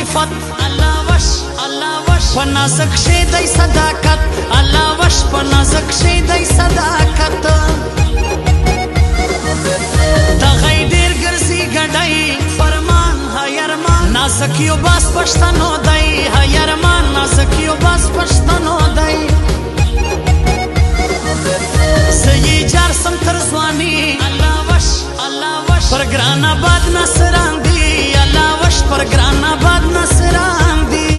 صفت الله وش پنازک شي دی صداقت الله وش پنازک شي دی صداقت د غیدیر ګرځي ګډای فرمان هيرمان نازک یو باس پښتنو دی هيرمان نازک یو باس پښتنو دی زئی جار سم تر ځواني الله وش پر ګران آباد نصران دی الله